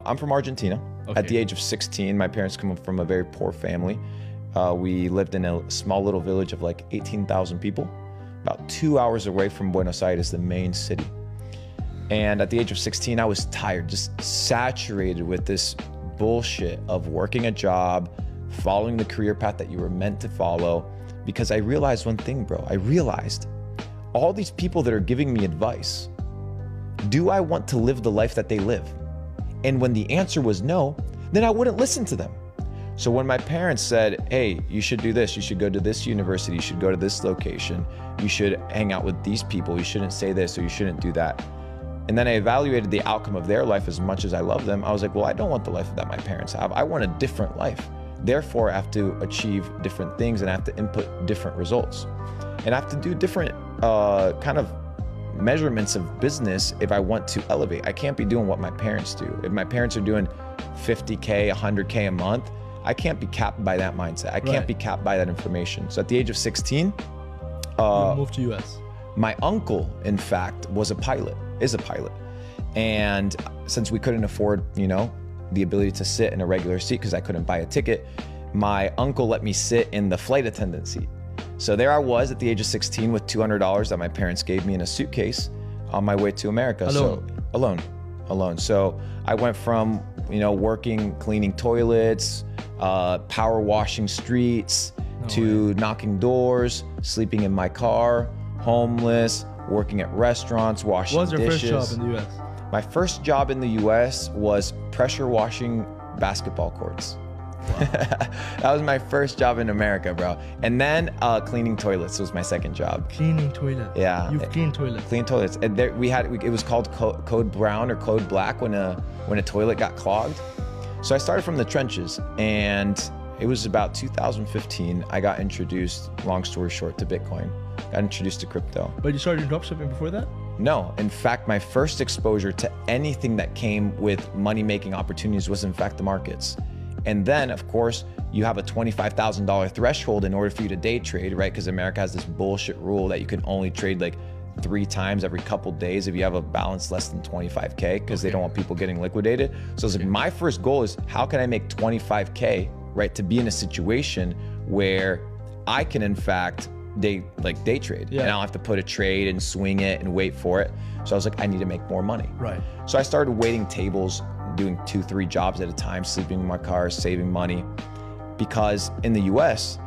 I'm from Argentina. Okay. At the age of 16, my parents come from a very poor family. We lived in a small little village of like 18,000 people, about 2 hours away from Buenos Aires, the main city. And at the age of 16, I was tired, just saturated with this bullshit of working a job, following the career path that you were meant to follow. Because I realized one thing, bro. I realized all these people that are giving me advice, do I want to live the life that they live? And when the answer was no, then I wouldn't listen to them. So when my parents said, hey, you should do this, you should go to this university, you should go to this location, you should hang out with these people, you shouldn't say this or you shouldn't do that. And then I evaluated the outcome of their life as much as I love them. I was like, well, I don't want the life that my parents have. I want a different life. Therefore, I have to achieve different things and I have to input different results. And I have to do different kind of measurements of business if I want to elevate. I can't be doing what my parents do. If my parents are doing 50K, 100K a month, I can't be capped by that mindset. I can't be capped by that information. So at the age of 16, you moved to US. My uncle, in fact, is a pilot. And since we couldn't afford, the ability to sit in a regular seat because I couldn't buy a ticket, my uncle let me sit in the flight attendant seat. So there I was at the age of 16 with $200 that my parents gave me in a suitcase on my way to America. Alone. So I went from, working, cleaning toilets, power washing streets, knocking doors, sleeping in my car, homeless, working at restaurants, washing dishes. What was your first job in the US? My first job in the US was pressure washing basketball courts. Wow. That was my first job in America, bro. And then cleaning toilets was my second job. Cleaning toilets? Yeah. You've cleaned toilets? Clean toilets. And there, it was called code brown or code black when a toilet got clogged. So I started from the trenches, and it was about 2015. I got introduced, long story short, to Bitcoin. Got introduced to crypto. But you started dropshipping before that? No, in fact, my first exposure to anything that came with money-making opportunities was in fact the markets. And then, of course, you have a $25,000 threshold in order for you to day trade, right? Because America has this bullshit rule that you can only trade like 3 times every couple days if you have a balance less than 25K, because they don't want people getting liquidated. So it's like, my first goal is how can I make 25K, right? To be in a situation where I can, in fact, day trade. And I don't have to put a trade and swing it and wait for it. So I was like, I need to make more money. Right. So I started waiting tables, doing 2-3 jobs at a time, sleeping in my car, saving money. Because in the US,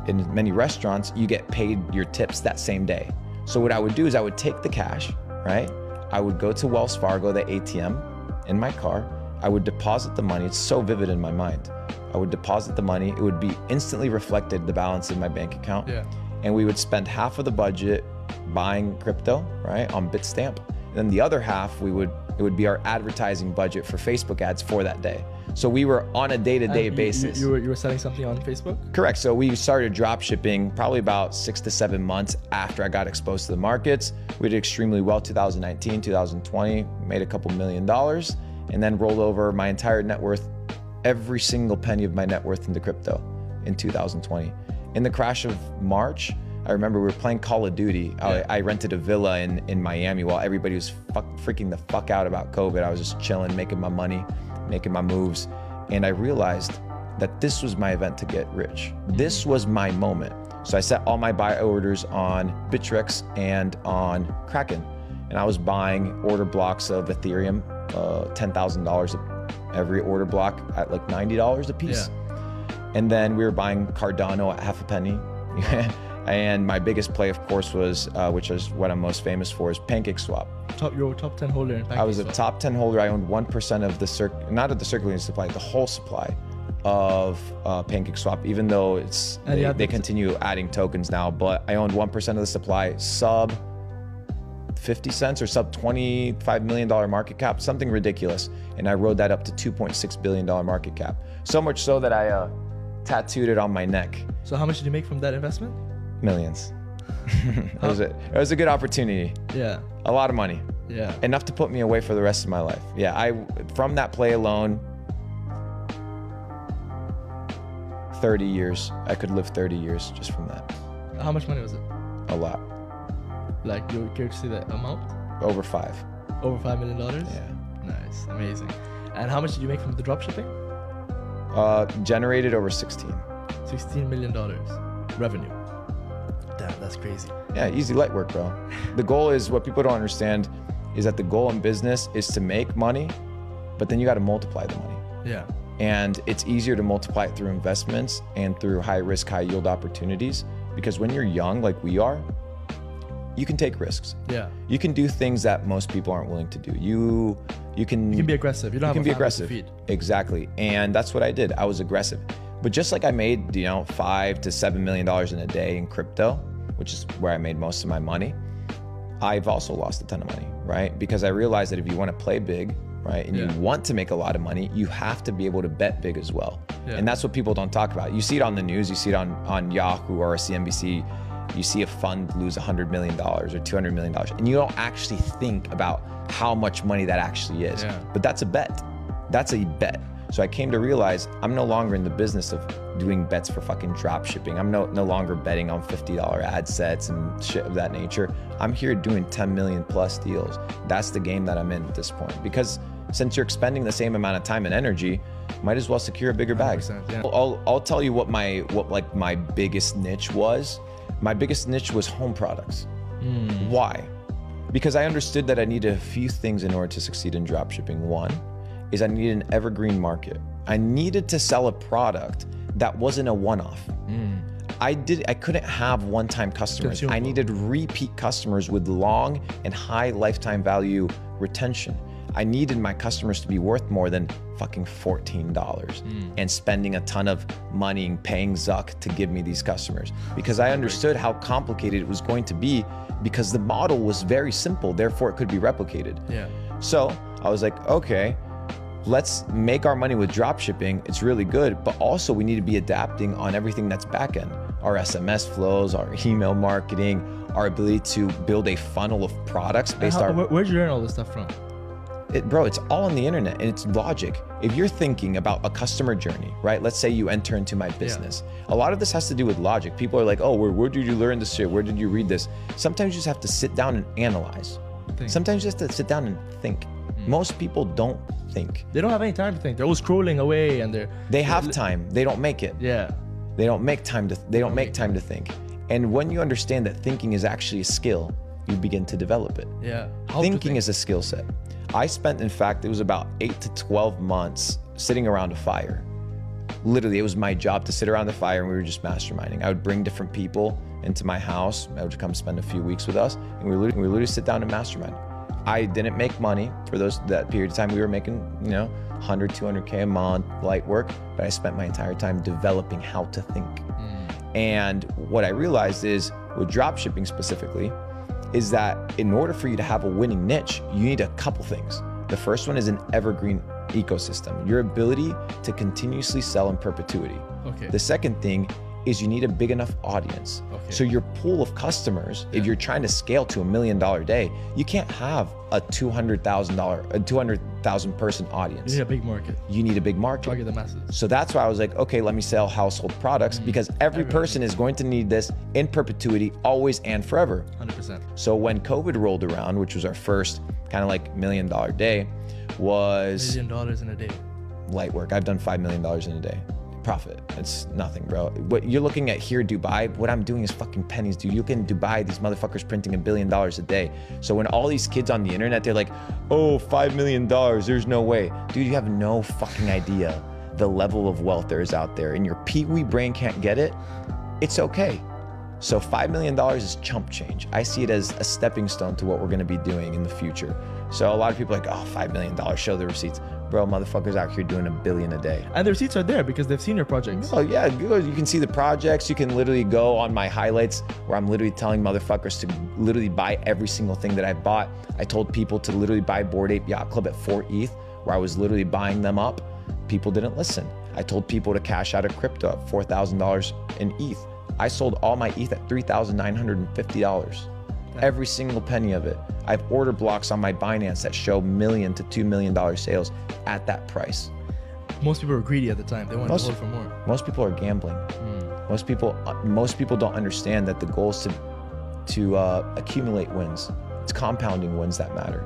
in many restaurants, you get paid your tips that same day. So what I would do is I would take the cash, right? I would go to Wells Fargo, the ATM, in my car. I would deposit the money. It's so vivid in my mind. I would deposit the money. It would be instantly reflected, the balance in my bank account. Yeah. And we would spend half of the budget buying crypto, right, on Bitstamp. And then the other half, it would be our advertising budget for Facebook ads for that day. So we were on a day-to-day basis. You were selling something on Facebook? Correct. So we started drop shipping probably about 6 to 7 months after I got exposed to the markets. We did extremely well 2019, 2020, made a couple $1 million, and then rolled over my entire net worth, every single penny of my net worth into crypto in 2020. In the crash of March, I remember we were playing Call of Duty. I rented a villa in Miami while everybody was freaking the fuck out about COVID. I was just chilling, making my money, making my moves. And I realized that this was my event to get rich. This was my moment. So I set all my buy orders on Bittrex and on Kraken. And I was buying order blocks of Ethereum, $10,000 every order block at like $90 a piece. Yeah. And then we were buying Cardano at half a penny. And my biggest play, of course, was, which is what I'm most famous for, is PancakeSwap. Your top 10 holder in PancakeSwap. I was a top 10 holder. I owned 1% of the not of the circulating supply, the whole supply of PancakeSwap, even though they continue adding tokens now. But I owned 1% of the supply, sub 50 cents or sub $25 million market cap, something ridiculous. And I rode that up to $2.6 billion market cap. So much so that I tattooed it on my neck. So how much did you make from that investment? Millions. It was a good opportunity. Yeah. A lot of money. Yeah. Enough to put me away for the rest of my life. Yeah, from that play alone, 30 years. I could live 30 years just from that. How much money was it? A lot. Like, you care to see the amount? Over 5. Over $5 million? Yeah. Nice, amazing. And how much did you make from the dropshipping? Generated over 16. $16 million revenue. Damn, that's crazy. Yeah, easy light work, bro. The goal is, what people don't understand is that the goal in business is to make money, but then you got to multiply the money. Yeah. And it's easier to multiply it through investments and through high risk, high yield opportunities, because when you're young, like we are, you can take risks. Yeah. You can do things that most people aren't willing to do. You can be aggressive. You don't have a family to feed. Exactly. And that's what I did. I was aggressive. But just like I made, $5 to $7 million in a day in crypto, which is where I made most of my money, I've also lost a ton of money, right? Because I realized that if you want to play big, right, and you want to make a lot of money, you have to be able to bet big as well. Yeah. And that's what people don't talk about. You see it on the news, you see it on Yahoo or CNBC, you see a fund lose $100 million or $200 million, and you don't actually think about how much money that actually is. Yeah. But that's a bet. That's a bet. So I came to realize I'm no longer in the business of doing bets for fucking drop shipping. I'm no longer betting on $50 ad sets and shit of that nature. I'm here doing 10 million plus deals. That's the game that I'm in at this point. Because since you're expending the same amount of time and energy, might as well secure a bigger bag. Yeah. I'll tell you what my biggest niche was. My biggest niche was home products. Why? Because I understood that I needed a few things in order to succeed in dropshipping. One is I needed an evergreen market. I needed to sell a product that wasn't a one-off. I couldn't have one-time customers. I needed repeat customers with long and high lifetime value retention. I needed my customers to be worth more than fucking $14 and spending a ton of money and paying Zuck to give me these customers, because I understood how complicated it was going to be, because the model was very simple, therefore it could be replicated. Yeah. So I was like, okay, let's make our money with dropshipping. It's really good, but also we need to be adapting on everything that's back end. Our SMS flows, our email marketing, our ability to build a funnel of products based on. Where'd you learn all this stuff from? Bro, it's all on the internet, and it's logic. If you're thinking about a customer journey, right? Let's say you enter into my business. Yeah. A lot of this has to do with logic. People are like, oh, where did you learn this shit? Where did you read this? Sometimes you just have to sit down and analyze. Sometimes you just have to sit down and think. Most people don't think. They don't have any time to think. They're always scrolling away, and they have time. They don't make it. Yeah. They don't make time to. They don't make time to think. And when you understand that thinking is actually a skill, you begin to develop it. Yeah. Thinking is a skill set. I spent, in fact, it was about 8 to 12 months sitting around a fire. Literally, it was my job to sit around the fire, and we were just masterminding. I would bring different people into my house. I would come spend a few weeks with us, and we literally sit down and mastermind. I didn't make money for that period of time. We were making, 100, 200K a month, light work, but I spent my entire time developing how to think. And what I realized is, with dropshipping specifically, is that in order for you to have a winning niche, you need a couple things. The first one is an evergreen ecosystem, your ability to continuously sell in perpetuity. Okay. The second thing is you need a big enough audience. Okay. So your pool of customers, if you're trying to scale to $1 million day, you can't have a $200,000 person audience. You need a big market. You need a big market. Target the masses. So that's why I was like, okay, let me sell household products, because every person is going to need this in perpetuity, always and forever. 100%. So when COVID rolled around, which was our first kind of like $1 million day, was $1 million in a day. Light work. I've done $5 million in a day. Profit. It's nothing, bro. What you're looking at here, Dubai, what I'm doing is fucking pennies, dude. You look in Dubai, these motherfuckers printing $1 billion a day. So when all these kids on the internet, they're like, oh, $5 million, there's no way. Dude, you have no fucking idea the level of wealth there is out there, and your pee-wee brain can't get it. It's okay. So $5 million is chump change. I see it as a stepping stone to what we're gonna be doing in the future. So a lot of people are like, oh, $5 million, show the receipts. Bro, motherfuckers out here doing $1 billion a day. And the receipts are there because they've seen your projects. Oh yeah, you can see the projects. You can literally go on my highlights where I'm literally telling motherfuckers to literally buy every single thing that I bought. I told people to literally buy Bored Ape Yacht Club at 4 ETH, where I was literally buying them up. People didn't listen. I told people to cash out of crypto at $4,000 in ETH. I sold all my ETH at $3,950. Every single penny of it. I have order blocks on my Binance that show $1 million to $2 million sales at that price. Most people were greedy at the time. They wanted to hold for more. Most people are gambling. Most people don't understand that the goal is to accumulate wins. It's compounding wins that matter.